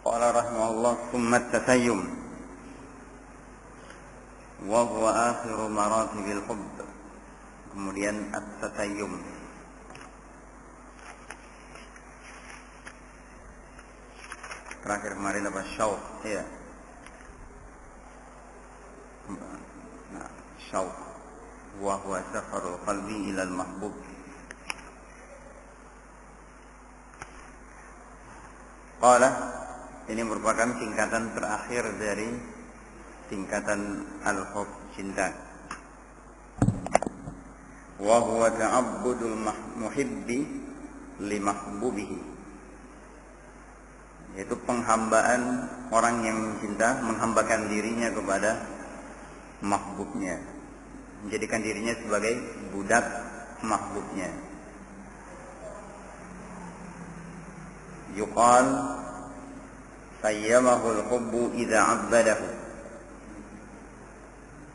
Qala rahimahullah thumma at-tasayyum wa huwa akhiru maratibil hubb. Kemudian at-tasayyum, terakhir kemarin apa? Syauq, ya. Nah, syauq wa huwa safarul qalbi ila al-mahbub. Qala, ini merupakan tingkatan terakhir dari tingkatan al-hub, cinta. Wa huwa ta'abbudul muhibbi li mahbubihi, yaitu penghambaan orang yang mencinta, menghambakan dirinya kepada mahbubnya, menjadikan dirinya sebagai budak mahbubnya. Yuqal sayyamahul hubbu idza 'abbadahu.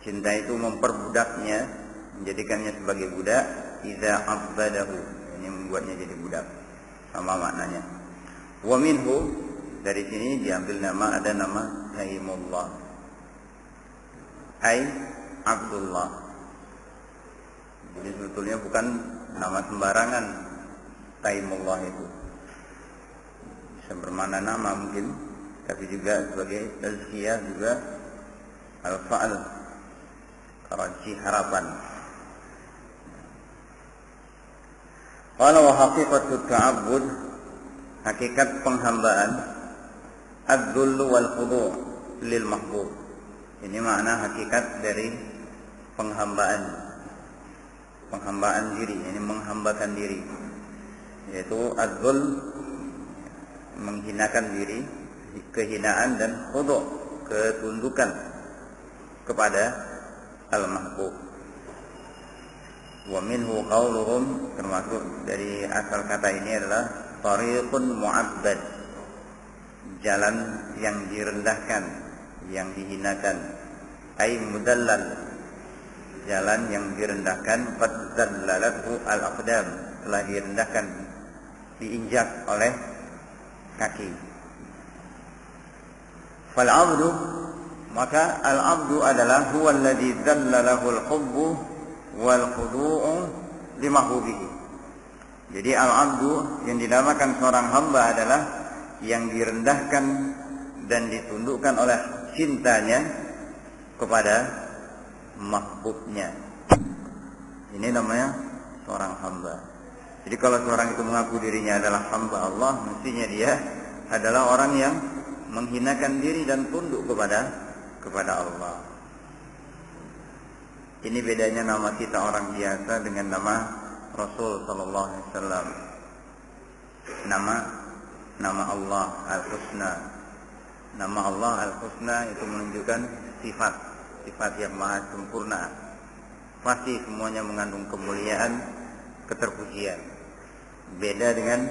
Cinta itu memperbudaknya, menjadikannya sebagai budak. Idza 'abbadahu, ini membuatnya jadi budak, sama maknanya. Wa minhu, dari sini diambil nama, ada nama Taimullah, ai Abdullah. Jadi sebetulnya bukan nama sembarangan Taimullah itu. Bisa bermakna nama mungkin, tapi juga sebagai tazkiyah, juga al-fa'al, karaji harapan. Qala wa haqiqatu ta'abbud, hakikat penghambaan, adz-dzullu wal khudu' lil mahbub. Ini makna hakikat dari penghambaan, penghambaan diri, ini menghambakan diri, yaitu adz-dzull, menghinakan diri, kehinaan, dan khudu', ketundukan kepada al-mahbub. Wa minhu qauluhum, termasuk dari asal kata ini adalah tariqun mu'abbad, jalan yang direndahkan, yang dihinakan. Ai mudallal, jalan yang direndahkan. Qad dallalathu al-aqdam, telah direndahkan, diinjak oleh kaki. Fal 'abdu, maka al-'abdu adalah huwa alladhi dallalahu al-hubbu wal khudu'u li mahbubihi. Jadi al-'abdu yang dinamakan seorang hamba adalah yang direndahkan dan ditundukkan oleh cintanya kepada mahbubnya. Ini namanya seorang hamba. Jadi kalau seorang itu mengaku dirinya adalah hamba Allah, mestinya dia adalah orang yang menghinakan diri dan tunduk kepada Allah. Ini bedanya nama kita orang biasa dengan nama Rasul sallallahu alaihi wasallam. Nama Allah Al-Husna. Nama Allah Al-Husna itu menunjukkan sifat yang maha sempurna. Pasti semuanya mengandung kemuliaan, keterpujian. Beda dengan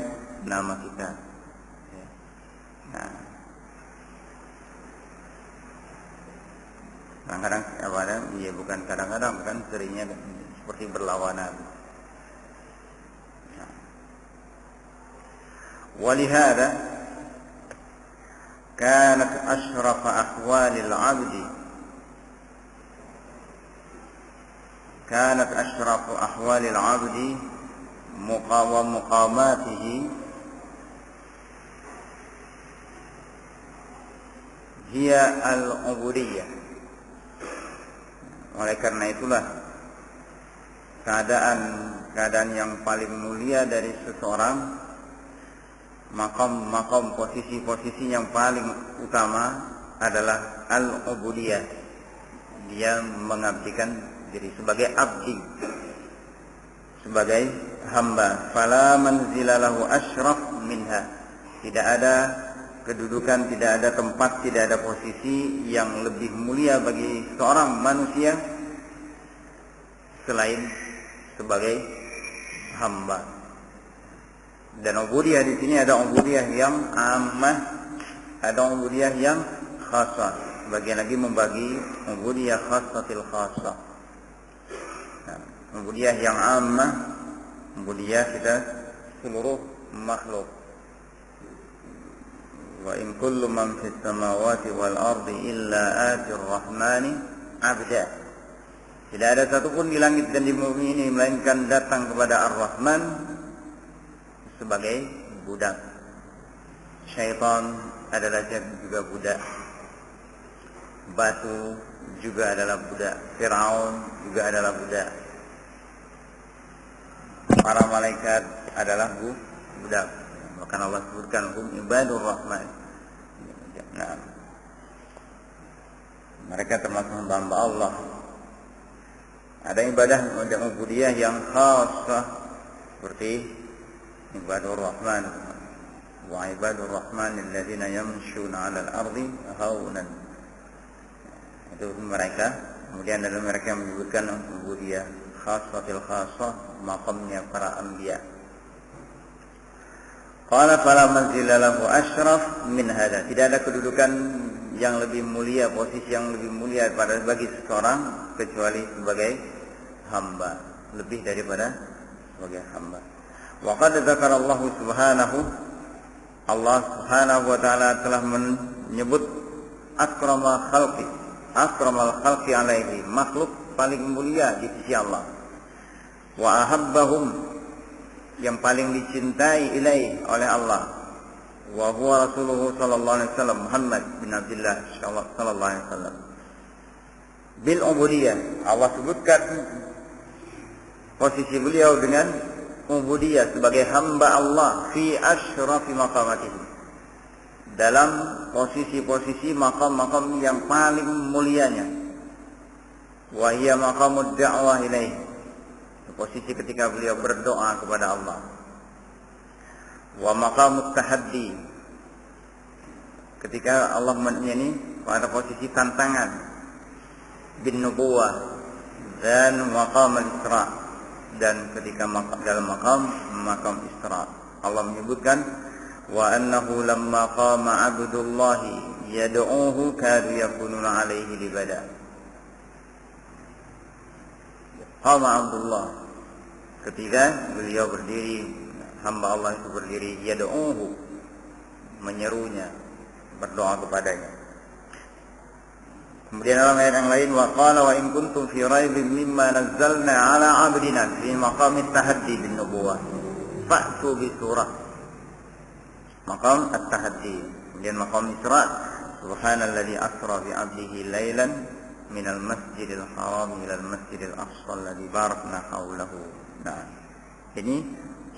nama kita. Nah, kadang-kadang, bukan kadang-kadang, kan seringnya seperti berlawanan. Walihada kanat ashraf ahwalil 'abdi, kanat ashraf ahwalil 'abdi muqamatihi hiya al-ubudiyah. Oleh karena itulah keadaan yang paling mulia dari seseorang, makam posisi yang paling utama adalah al-ubudiyah. Dia mengabdikan diri sebagai abdi, sebagai hamba. Fala manzila lahu asyraf minha. Tidak ada kedudukan, tidak ada tempat, tidak ada posisi yang lebih mulia bagi seorang manusia selain sebagai hamba. Dan ubudiyah di sini ada ubudiyah yang ammah, ada ubudiyah yang khasah. Sebagian lagi membagi ubudiyah khasatil khasah. Nah, ubudiyah yang ammah, ubudiyah kita seluruh makhluk. wa in kullu man fis samawati wal ardi illa atir rahmani abda. Tidak ada satupun di langit dan di bumi ini melainkan datang kepada Ar-Rahman sebagai budak. Syaitan adalah juga budak. Batu juga adalah budak. Fir'aun juga adalah budak. Para malaikat adalah budak. Bahkan Allah sebutkan hum ibadur rahman. Nah, mereka termasuk hamba Allah. Ada ibadah ubudiyah yang khasah seperti ibadur rahman. Wa ibadur rahman alladziina yamshuna 'alal ardi haunan. Itu mereka. Kemudian ada mereka yang menyebutkan ubudiyah khasatil khasah, maqamnya para anbiya. Qala fala manzila lahu asyraf min hada. Tidak ada kedudukan yang lebih mulia, posisi yang lebih mulia pada bagi seseorang kecuali sebagai hamba, lebih daripada sebagai hamba. Wa qad dzakara Allah Subhanahu wa taala telah menyebut akramal khalqi alaihi, makhluk paling mulia di sisi Allah. Wa ahabbahum, yang paling dicintai ilaihi oleh Allah. Wa huwa rasuluhu sallallahu alaihi wasallam Muhammad bin Abdullah sallallahu alaihi wasallam. Bil ubudiyah, Allah sebutkan posisi beliau dengan ubudiyah sebagai hamba Allah fi asyrafi maqamatihi, dalam posisi-posisi maqam-maqam yang paling mulianya. Wa hiya maqamud da'wah ilaihi, posisi ketika beliau berdoa kepada Allah. Wa maqamut tahaddi, ketika Allah ini pada posisi tantangan. Bin nubuwah, dan maqam al-isra, dan ketika dalam maqam isra Allah menyebutkan wa annahu lamma qama abdullahi yad'uhu kadu yakununa alaihi libada. Qama Abdullah, ketika beliau berdiri, hamba Allah itu berdiri, yad'uhu, menyerunya, berdoa kepadanya. Kemudian dalam ayat yang lain, wa qala wa in kuntum fi raibin mimma nazzalna ala 'abdina fi maqamit tahaddi bin nubuwah fa'tu bi surah. Maqam at-tahaddi. Kemudian maqam Isra, subhanalladzi asra bi 'abdihi lailan minal masjidil haram ilal masjidil aqsa alladzi barakna haulahu. Nah, ini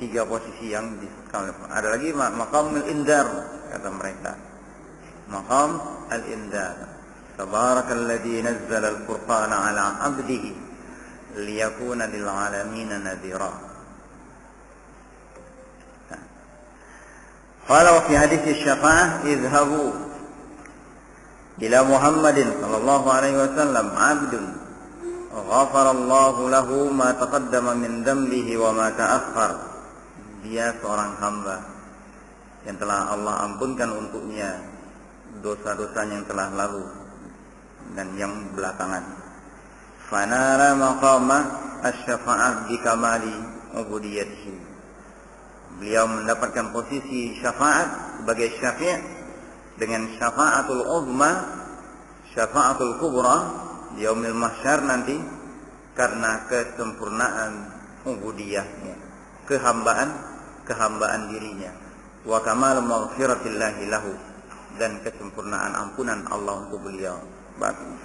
tiga posisi yang disebutkan. Ada lagi maqam al-indar, kata mereka. Maqam al-indar. Tabarakalladzi nazzala al-Qur'ana 'ala 'abdihi liyakuna lil 'alamin nadhira. Qala wa fi hadits asy-syafa'ah idhabu ila Muhammadin sallallahu alaihi wasallam 'abdun ghafarallahu lahu ma taqaddama min dhanbihi wa ma ta'akhkhar. Dia seorang hamba yang telah Allah ampunkan untuknya dosa-dosanya yang telah lalu dan yang belakangan. Fanara maqama asy-syafa'ah bi kamali ubudiyatihi. Beliau mendapatkan posisi syafaat sebagai syafi' dengan syafa'atul uzma, syafa'atul kubra di yaumil mahsyar nanti, karena kesempurnaan ubudiyahnya, kehambaan dirinya, wa kamal maghfiratillahi lahu, dan kesempurnaan ampunan Allah untuk beliau.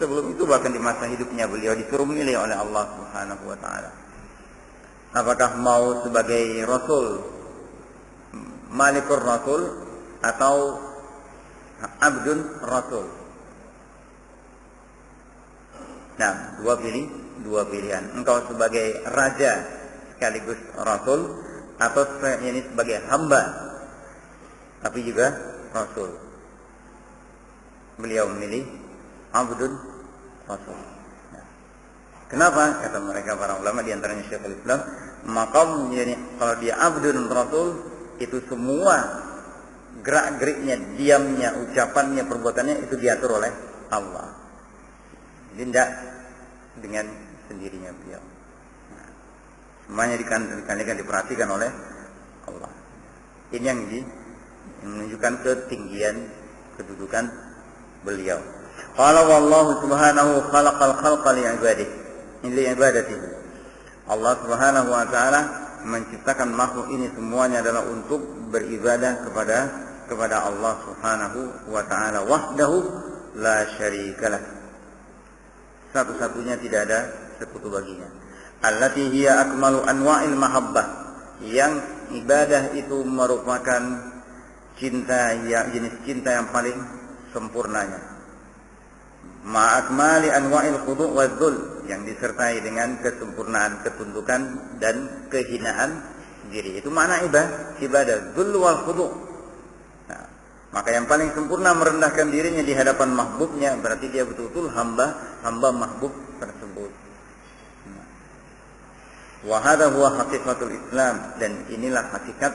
Sebelum itu bahkan di masa hidupnya beliau disuruh milih oleh Allah Subhanahu wa taala. Apakah mau sebagai rasul, malikur rasul, atau abdun rasul? Nah, dua pilihan. Engkau sebagai raja sekaligus rasul, atau ini sebagai hamba tapi juga rasul. Beliau memilih abdun rasul. Nah, kenapa? Kata mereka para ulama, di antaranya Syekhul Islam, maqam yani kalau dia abdun rasul itu semua gerak-geriknya, diamnya, ucapannya, perbuatannya itu diatur oleh Allah. Jadi tidak dengan sendirinya beliau. Nah, semuanya diperhatikan oleh Allah. Ini yang Yang menunjukkan ketinggian kedudukan beliau. Qala wallahu subhanahu khalaqal khalqa li'ibadatihi. Allah Subhanahu wa taala menciptakan makhluk ini semuanya adalah untuk beribadah kepada Allah Subhanahu wa taala wahdahu la syarikalah. Satu-satunya tidak ada sekutu baginya. Allati hiya akmalu anwa'il mahabbah, yang ibadah itu merupakan jenis cinta yang paling sempurnanya. Ma'akmali anwa'il khudu' wa dzul, yang disertai dengan kesempurnaan ketundukan dan kehinaan diri. Itu makna ibadah, dzul wal khudu'. Nah, maka yang paling sempurna merendahkan dirinya di hadapan mahbubnya, berarti dia betul-betul hamba mahbub tersebut. Wa hadha huwa haqiqatul Islam, dan inilah hakikat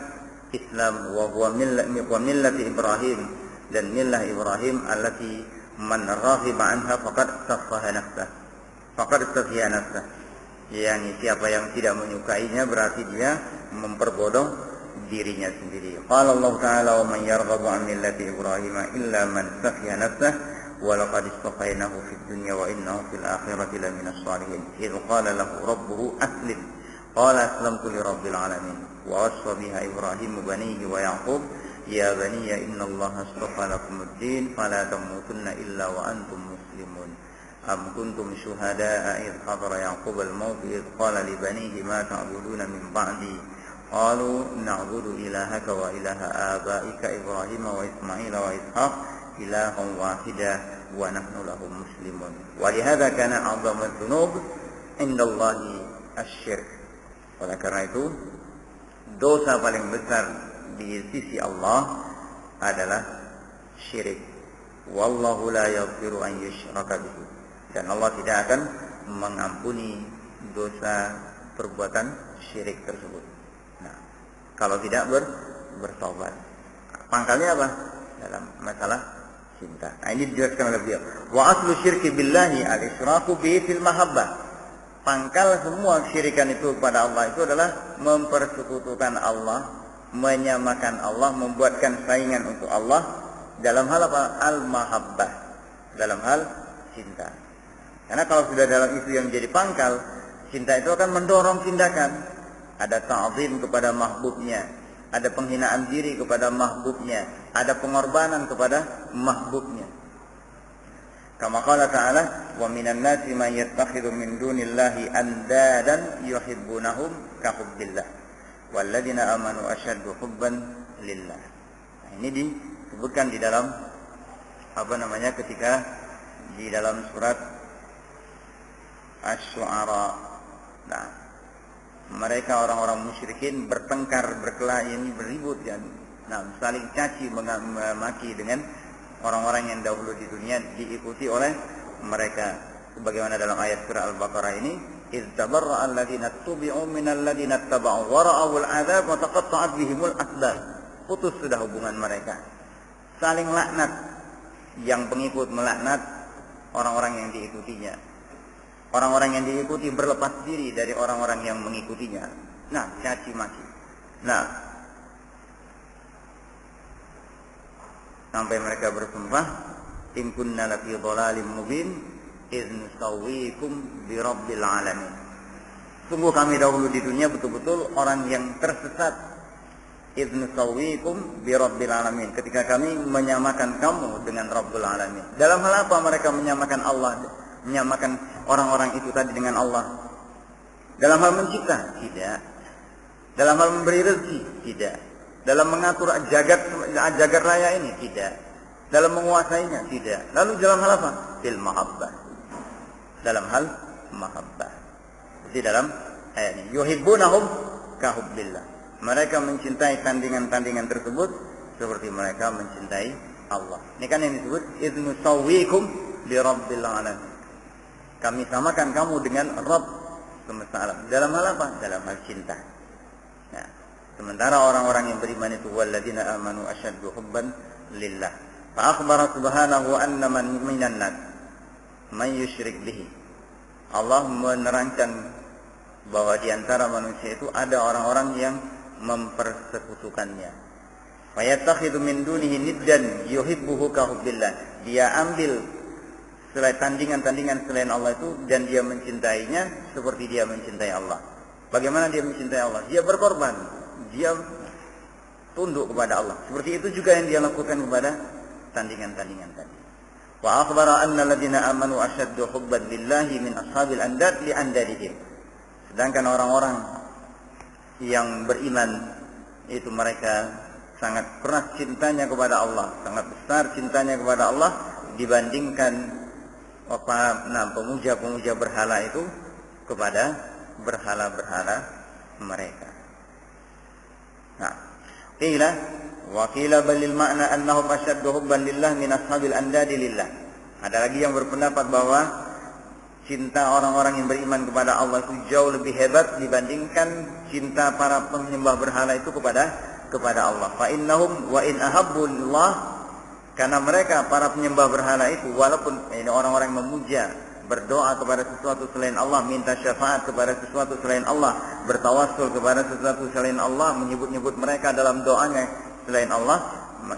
Islam. Wa huwa millati Ibrahim, dan millah Ibrahim allati man raghiba anha faqad safaha nafsah. Yani siapa yang tidak menyukainya berarti dia memperbodoh dirinya sendiri. Qala Allah Ta'ala wa man yarghabu an millati Ibrahim illa man safiha nafsah wa laqad istafainahu fid dunya wa innahu fil akhirati laminas salihin. Idh qala lahu rabbuhu aslim qala aslamtu li rabbil alamin wa wasfa biha Ibrahim banihi wa Yaqub ya baniya innallaha astafa lakumuddin fala tamutunna illa wa antum muslimun am kuntum syuhada'a idh hadara yaqub al-maut idh qala li banihi ma ta'buduna min ba'di qalu na'budu ilahaka wa ilaha abaika Ibrahim wa Ismail wa Ishaq ilahan wahida wa nahnu lahu muslimun. Wa lihadza kana 'azama dzunub indallahi asy-syirk. Oleh karena itu dosa paling besar di sisi Allah adalah syirik. Wallahu la yaghfiru an yushraka bihi, dan Allah tidak akan mengampuni dosa perbuatan syirik tersebut. Nah, kalau tidak bertobat. Pangkalnya apa? Dalam masalah cinta. Nah, ini dijelaskan oleh beliau. Wa aslu syirki billahi al-isyraku bihi fil mahabbah. Pangkal semua syirikan itu kepada Allah itu adalah mempersekutukan Allah, menyamakan Allah, membuatkan saingan untuk Allah dalam hal apa? Al-mahabbah, dalam hal cinta. Karena kalau sudah dalam isu yang menjadi pangkal, cinta itu akan mendorong tindakan. Ada ta'zim kepada mahbubnya, ada penghinaan diri kepada mahbubnya, ada pengorbanan kepada mahbubnya. Kama qala ta'ala, wa minan nasi man yattakhidhu min dunillahi andadan yuhibbunahum ka hubbillah walladzina amanu asyaddu hubban lillah. Nah, ini disebutkan di dalam ketika di dalam surat Asy-Syu'ara. Nah, mereka orang-orang musyrikin bertengkar, berkelahi, berribut dan saling caci memaki dengan orang-orang yang dahulu di dunia diikuti oleh mereka. Sebagaimana dalam ayat surah Al-Baqarah ini, إذ تبرأ الذين اتبعوا من الذين اتبعوا ورأوا العذاب وتقطعت بهم الأسباب. Putus sudah hubungan mereka, saling laknat, yang pengikut melaknat orang-orang yang diikutinya, orang-orang yang diikuti berlepas diri dari orang-orang yang mengikutinya. Nah, caci maki. Nah, sampai mereka bersumpah, in kunna lafi dhalalin mubin idh nusawwikum bi rabbil alamin. Sungguh kami dahulu di dunia betul-betul orang yang tersesat. Idh nusawwikum bi rabbil alamin, ketika kami menyamakan kamu dengan Rabbul alamin. Dalam hal apa mereka menyamakan Allah, menyamakan orang-orang itu tadi dengan Allah? Dalam hal mencipta? Tidak. Dalam hal memberi rezeki? Tidak. Dalam mengatur jagat raya ini? Tidak. Dalam menguasainya? Tidak. Lalu dalam hal apa? Fil mahabbah. Dalam hal mahabbah. Di dalam ayat ini, yuhibbunahum ka hubbillah. Mereka mencintai tandingan-tandingan tersebut seperti mereka mencintai Allah. Ini kan yang disebut idh nusawwikum bi rabbil alamin. Kami samakan kamu dengan Rabb semesta alam. Dalam hal apa? Dalam hal cinta. Nah, sementara orang-orang yang beriman itu walladzina amanu asyaddu hubban lillah. Fa akhbara subhanahu anna man minan nas man yusyrik bihi. Allah menerangkan bahwa di antara manusia itu ada orang-orang yang mempersekutukannya. Wa yattakhidhu min dunihi niddan yuhibbuhu ka hubbillah. Dia ambil selain tandingan-tandingan selain Allah itu dan dia mencintainya seperti dia mencintai Allah. Bagaimana dia mencintai Allah? Dia berkorban, dia tunduk kepada Allah. Seperti itu juga yang dia lakukan kepada tandingan-tandingan tadi. Wa akhbara anna alladziina aamanu ashaddu hubban lillahi min ashabil andad li andadihim. Sedangkan orang-orang yang beriman itu mereka sangat keras cintanya kepada Allah, sangat besar cintanya kepada Allah dibandingkan pemuja-pemuja berhala itu kepada berhala-berhala mereka. Nah, qila balil makna annahum ashaddu hubban lillah min ashabil andadi lillah. Ada lagi yang berpendapat bahwa cinta orang-orang yang beriman kepada Allah itu jauh lebih hebat dibandingkan cinta para penyembah berhala itu kepada Allah. Fa innahum wa in ahabbu lillah, karena mereka para penyembah berhala itu walaupun ini orang-orang memuja, berdoa kepada sesuatu selain Allah, minta syafaat kepada sesuatu selain Allah, bertawassul kepada sesuatu selain Allah, menyebut-nyebut mereka dalam doanya selain Allah.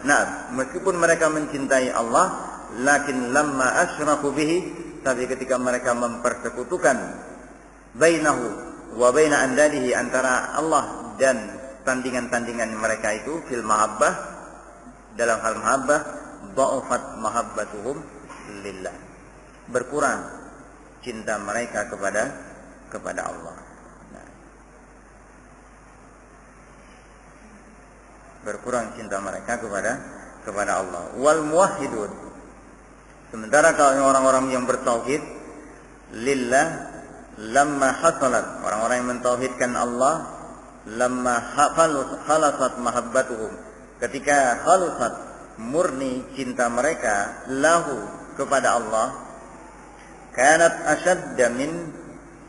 Nah, meskipun mereka mencintai Allah, lakin lamma asyraku bihi, tapi ketika mereka mempersekutukan bainahu wa baina andadihi, antara Allah dan tandingan-tandingan mereka itu fil mahabbah, dalam hal mahabbah, dha'ufat mahabbatuhum lillah, berkurang cinta mereka kepada Allah. Nah, berkurang cinta mereka kepada Allah. Wal muwahhidun, sementara kalau orang-orang yang bertauhid lillah, lamma hasalat, orang-orang yang mentauhidkan Allah, lamma khalasat mahabbatuhum, ketika khalasat murni cinta mereka lahu kepada Allah, kanat asyadda min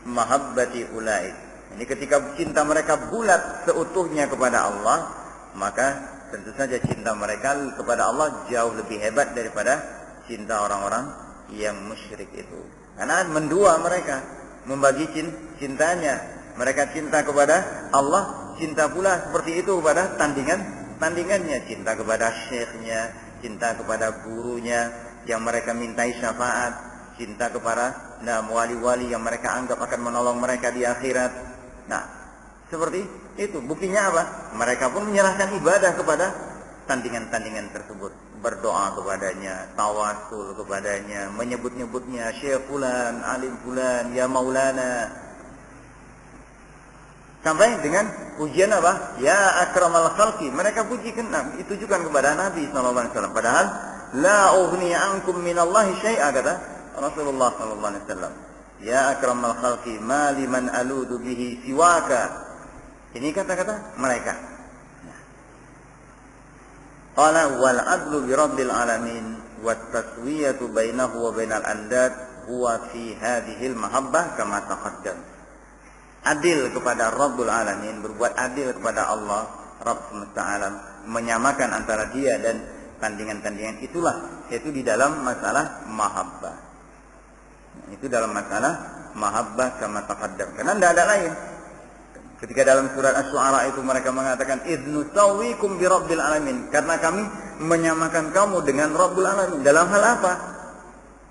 mahabbati ulaik. Ini ketika cinta mereka bulat seutuhnya kepada Allah, maka tentu saja cinta mereka kepada Allah jauh lebih hebat daripada cinta orang-orang yang musyrik itu. Karena mendua mereka, membagi cintanya. Mereka cinta kepada Allah, cinta pula seperti itu kepada tandingannya, cinta kepada syekhnya, cinta kepada gurunya yang mereka mintai syafaat, cinta kepada wali-wali yang mereka anggap akan menolong mereka di akhirat. Nah, seperti itu. Buktinya apa? Mereka pun menyerahkan ibadah kepada tandingan-tandingan tersebut, berdoa kepadanya, tawasul kepadanya, menyebut-nyebutnya Syekh fulan, alim fulan, ya maulana, sampai dengan pujian apa? Ya akramal khalqi. Mereka pujikan, ditujukan kepada Nabi SAW. Padahal la ughni ankum minallahi syai'a, kata Rasulullah SAW. Ya akramal khalqi ma liman aludu bihi siwaka. Ini kata-kata mereka. Qala wal adlu bi rabbil alamin wat taswiyatu bainahu wa bainal andad huwa fi hadhil mahabbah kama taqaddam. Adil kepada Rabbul Alamin, berbuat adil kepada Allah Rabb semesta alam, menyamakan antara dia dan tandingan-tandingan itulah, yaitu di dalam masalah mahabbah. Itu dalam masalah mahabbah kama taqaddam. Karena tidak ada lain. Ketika dalam surat Asy-Syu'ara itu mereka mengatakan idnu sawwikum bi Rabbil Alamin, karena kami menyamakan kamu dengan Rabbul Alamin. Dalam hal apa?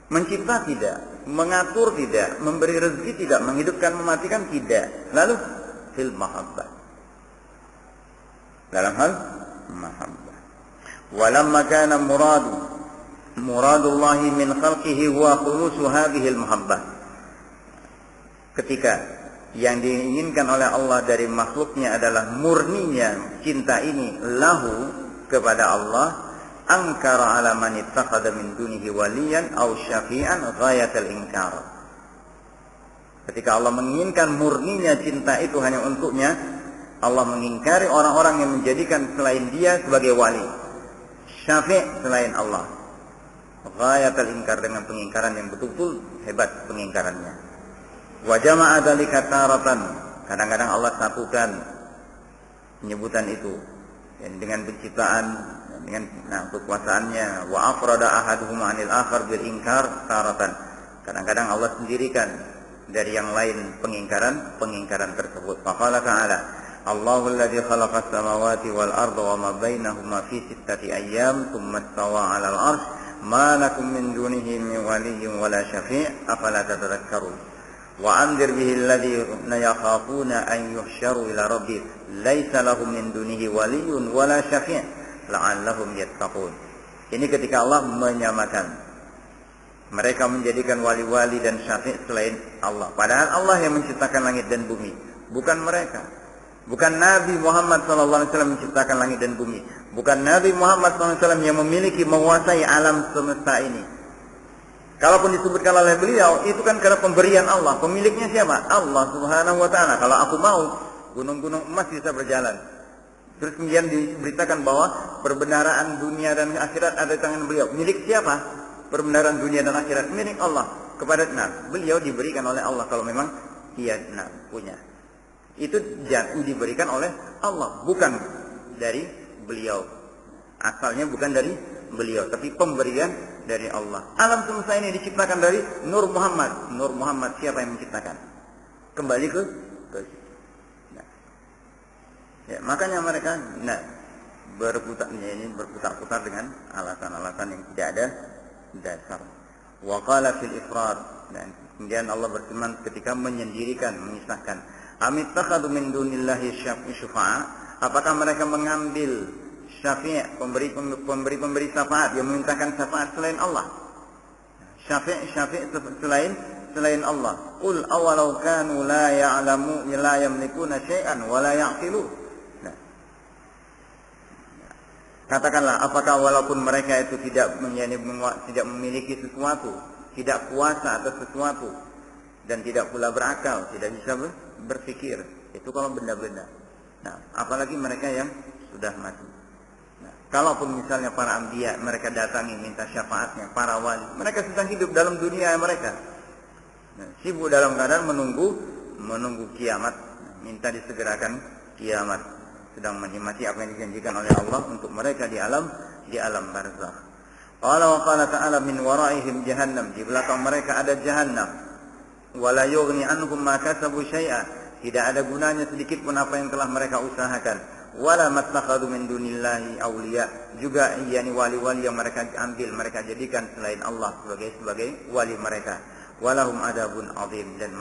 Mencipta tidak, mengatur tidak, memberi rezeki tidak, menghidupkan mematikan tidak. Lalu fil mahabbah, dalam hal mahabbah. Walamma kana muradullahi min khalqihi huwa khulusu hadhihi al mahabbah, ketika yang diinginkan oleh Allah dari makhluknya adalah murninya cinta ini lahu kepada Allah, angkara ala man ittakhadha min dunihi waliyan aw syafi'an ghayatal inkar. Ketika Allah menginginkan murninya cinta itu hanya untuknya, Allah mengingkari orang-orang yang menjadikan selain dia sebagai wali, syafi' selain Allah. Ghayatal inkar, dengan pengingkaran yang betul-betul hebat pengingkarannya. Wa jama'a dzalika taratan, kadang-kadang Allah satukan penyebutan itu dengan penciptaan, dengan kekuasaannya. Wa afrada ahaduhum 'anil akhar bil inkar taratan, kadang-kadang Allah sendirikan dari yang lain pengingkaran tersebut. Faqala ta'ala Allahul ladzi khalaqas samawati wal arda wa ma bainahuma fi sittati ayyam tsumma istawa 'alal 'arsy ma lakum min dunihi min waliyyin wala syafi' afala tatadhakkarun wa anzir bihi alladhina yakhafuna an yuhsyaru ila rabbih laisa lahum min dunihi waliyyun wala syafi' la'allahum yattaqun. Ini ketika Allah menyamakan mereka menjadikan wali-wali dan syafi' selain Allah, padahal Allah yang menciptakan langit dan bumi, bukan mereka. Bukan Nabi Muhammad SAW menciptakan langit dan bumi. Bukan Nabi Muhammad SAW yang memiliki, menguasai alam semesta ini. Kalaupun disebutkan oleh beliau, itu kan karena pemberian Allah. Pemiliknya siapa? Allah Subhanahu wa Ta'ala. Kalau aku mau, gunung-gunung emas bisa berjalan. Terus kemudian diberitakan bahwa perbendaharaan dunia dan akhirat ada di tangan beliau. Milik siapa? Perbendaharaan dunia dan akhirat milik Allah. Kepada beliau diberikan oleh Allah kalau memang dia punya. Itu diberikan oleh Allah, bukan dari beliau. Asalnya bukan dari beliau, tapi pemberian dari Allah. Alam semesta ini diciptakan dari Nur Muhammad. Nur Muhammad siapa yang menciptakan? Kembali ke ya, makanya mereka berputar-putar dengan alasan-alasan yang tidak ada dasar. Wa qala fil ifrad, dan kemudian Allah berfirman ketika menyendirikan, memisahkan. Amittakhadhu min dunillahi syufa'a, apakah mereka mengambil syafi', pemberi syafaat yang memintakan syafaat selain Allah? Syafi' selain Allah. Qul awalau kanu la ya'lamu la yamlikuna syai'an wa la ya'qilu. Katakanlah, apakah walaupun mereka itu tidak memiliki sesuatu, tidak kuasa atas sesuatu, dan tidak pula berakal, tidak bisa berpikir, itu kalau benda-benda. Apalagi mereka yang sudah mati. Kalaupun misalnya para anbiya mereka datangi minta syafaatnya, para wali, mereka sedang hidup dalam dunia mereka. Sibuk dalam keadaan menunggu kiamat, minta disegerakan kiamat, sedang menikmati apa yang dijanjikan oleh Allah untuk mereka di alam barzakh. Qala wa qala ta'ala min waraihim jahannam, di belakang mereka ada jahannam. Wala yughni anhum ma kasabu syai'a, tidak ada gunanya sedikit pun apa yang telah mereka usahakan. Wala mattakhadhu min dunillahi awliya, juga yakni wali-wali yang mereka ambil, mereka jadikan selain Allah sebagai wali mereka. Walahum adabun azim, dan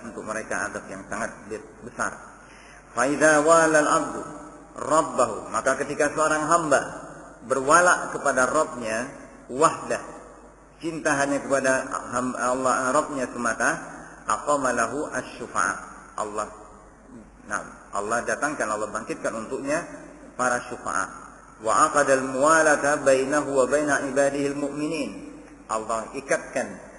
untuk mereka adab yang sangat besar. Fa idza wala al-'abdu rabbahu, maka ketika seorang hamba berwala kepada Rabbnya wahdah, cinta hanya kepada Allah, Rabbnya semata, aqama lahu asy-syufa'a, Allah datangkan, Allah bangkitkan untuknya para syufa'a. Wa aqadal muwalata bainahu wa baina ibadihi al-mu'minin, Allah ikatkan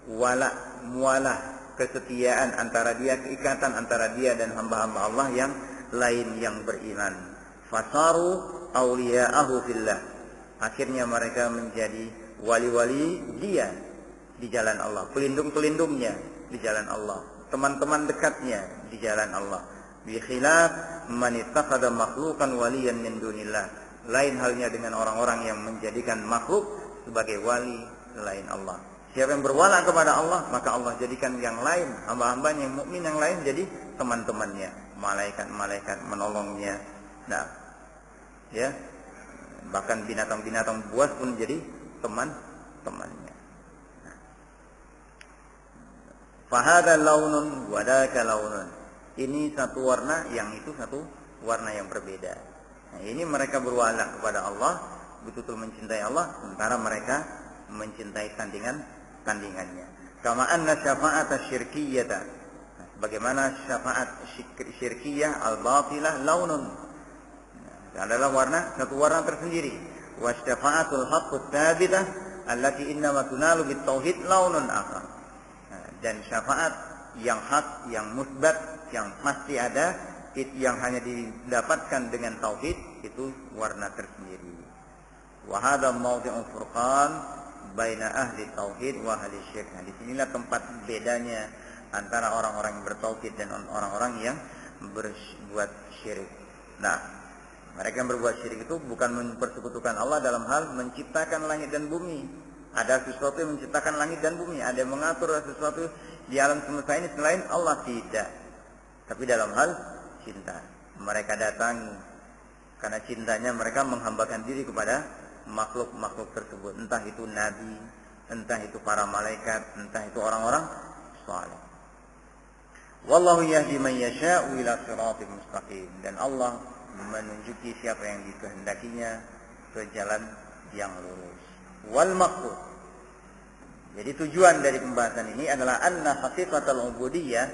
mualah kesetiaan keikatan antara dia dan hamba-hamba Allah yang lain yang beriman. Fasaru awliya'ahu fillah, akhirnya mereka menjadi wali-wali dia di jalan Allah, pelindung-pelindungnya di jalan Allah, teman-teman dekatnya di jalan Allah. Bi khilaf man ittakhadha makhluqan waliyan min dunillah, lain halnya dengan orang-orang yang menjadikan makhluk sebagai wali selain Allah. Siapa yang berwala kepada Allah, maka Allah jadikan yang lain, hamba-hambanya yang mukmin yang lain jadi teman-temannya, malaikat-malaikat menolongnya. Bahkan binatang-binatang buas pun jadi teman-temannya. Fahada launun wadaka launun, ini satu warna, yang itu satu warna yang berbeda. Ini mereka berwala kepada Allah, betul-betul mencintai Allah, sementara mereka mencintai tandingannya. Kama anna syafa'at syirkiyata, bagaimana syafaat syirkiyah al-batilah launun, adalah satu warna tersendiri. Wa syafa'atul haqqut tsabitah allati innama tunalu bit tauhid launun akhar. Dan syafaat yang hak, yang musbat, yang pasti ada, yang hanya didapatkan dengan tauhid, itu warna tersendiri. Wa hadha mawdi'u furqan baina ahli tauhid wa ahli syirik. Di sinilah tempat bedanya antara orang-orang yang bertauhid dan orang-orang yang berbuat syirik. Mereka yang berbuat syirik itu bukan mempersekutukan Allah dalam hal menciptakan langit dan bumi. Ada sesuatu yang menciptakan langit dan bumi, ada yang mengatur sesuatu di alam semesta ini selain Allah, tidak. Tapi dalam hal cinta. mereka datangi. Karena cintanya mereka menghambakan diri kepada makhluk-makhluk tersebut, entah itu nabi, entah itu para malaikat, entah itu orang-orang saleh. Wallahu yahdi man yasha'u ila siratal mustaqim, dan Allah menunjuki siapa yang dikehendakinya ke jalan yang lurus. Wal maqsud, jadi tujuan dari pembahasan ini adalah anna haqiqatal ubudiyyah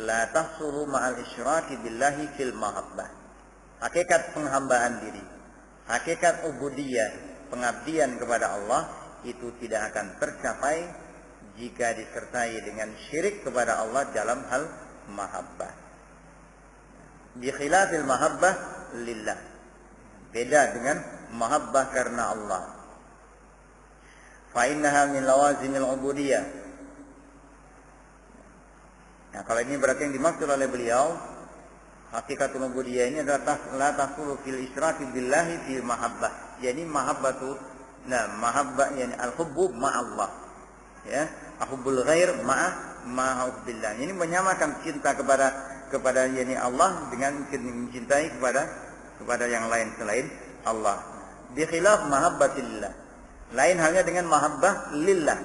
la tahsulu ma'al isyraki billahi fil mahabbah. Hakikat penghambaan diri, hakikat ubudiyyah, pengabdian kepada Allah itu tidak akan tercapai jika disertai dengan syirik kepada Allah dalam hal mahabbah. Bi khilafil mahabbah lillah, beda dengan mahabbah karena Allah. Fa innaha min lawazimil ubudiyyah. Nah, kalau ini berarti yang dimaksud oleh beliau, hakikatul ubudiyyah ini adalah la tahsulu fil isyraki billahi fil mahabbah. Jadi mahabbatu, mahabbah yani al-hubbu ma'allah. Ya, hubbul ghair ma'a hubbillah. Ini menyamakan cinta kepada yani Allah dengan mencintai kepada yang lain selain Allah. Bi khilaf mahabbatillah. Lain halnya dengan mahabbah lillah.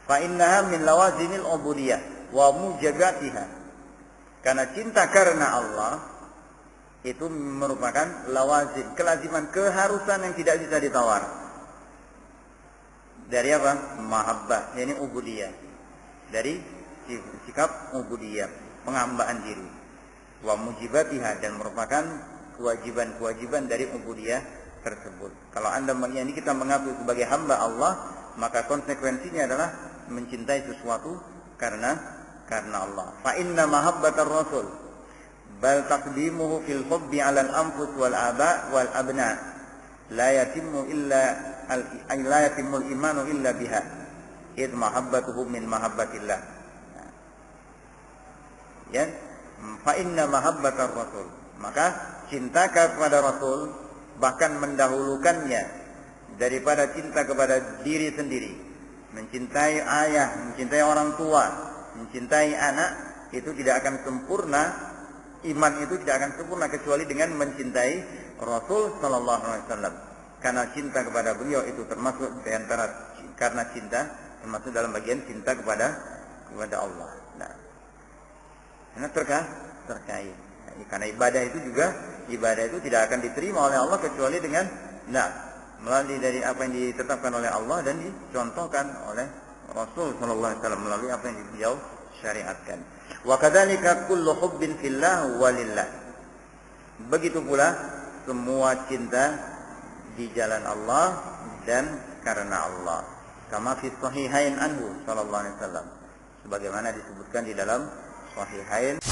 Fa innaha min lawazimil ubudiyyah wa mujabatiha. Karena cinta karena Allah itu merupakan lawazim, kelaziman, keharusan yang tidak bisa ditawar. Dari apa? Mahabbah, yakni ubudiyah. Dari sikap ubudiyah, penghambaan diri. Wa mujibatiha, dan merupakan kewajiban-kewajiban dari ubudiyah tersebut. Kalau Anda ini kita mengaku sebagai hamba Allah, maka konsekuensinya adalah mencintai sesuatu karena Allah. Fa inna mahabbatar rasul bal taqdimuhu fil hubbi 'ala al-anfus wal aba wal abna la yatimmu al-imanu illa biha id mahabbatuhu min mahabbatillah. Ya, fa inna mahabbatar rasul, maka cinta kepada Rasul bahkan mendahulukannya daripada cinta kepada diri sendiri. Mencintai ayah, mencintai orang tua, mencintai anak, itu tidak akan sempurna. Iman itu tidak akan sempurna kecuali dengan mencintai Rasul sallallahu alaihi wasallam. Karena cinta kepada beliau itu termasuk di antara, karena cinta termasuk dalam bagian cinta kepada Allah. Nah, karena terkait. Karena ibadah itu tidak akan diterima oleh Allah kecuali dengan melalui dari apa yang ditetapkan oleh Allah dan dicontohkan oleh Rasul sallallahu alaihi wasallam, melalui apa yang beliau syariatkan. Wa kadzalika kullu hubbin fillah walillah. Begitu pula semua cinta di jalan Allah dan karena Allah. Kama fi sahihain anhu sallallahu alaihi wasallam, sebagaimana disebutkan di dalam sahihain